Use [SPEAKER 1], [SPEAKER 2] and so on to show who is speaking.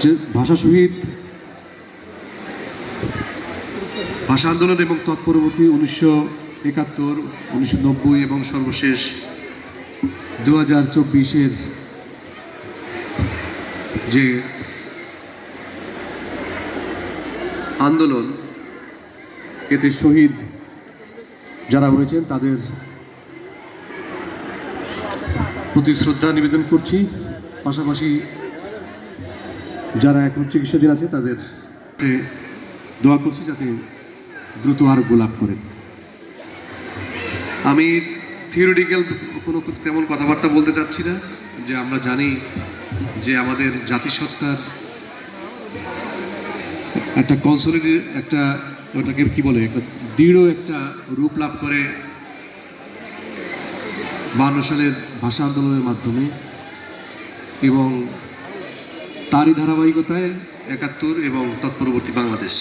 [SPEAKER 1] যে ভাষা শহীদ ভাষা আন্দোলন এবং তৎপরবর্তী 1971, 1990 এবং সর্বশেষ 2024-এর যে আন্দোলন, এতে শহীদ যারা হয়েছেন তাদের প্রতি শ্রদ্ধা নিবেদন করছি। পাশাপাশি যারা এখন চিকিৎসাধীন আছে তাদের দোয়া করছি যাতে দ্রুত আরোগ্য লাভ করেন। আমি থিওরিটিক্যাল কোনো তেমন কথাবার্তা বলতে চাচ্ছি না। যে আমরা জানি যে আমাদের জাতিসত্তার একটা কনসলিডেট একটা ওটাকে কি বলে একটা দৃঢ় একটা রূপ লাভ করে 52 সালের ভাষা আন্দোলনের মাধ্যমে, এবং তারই ধারাবাহিকতায় 71 এবং তৎপরবর্তী বাংলাদেশ।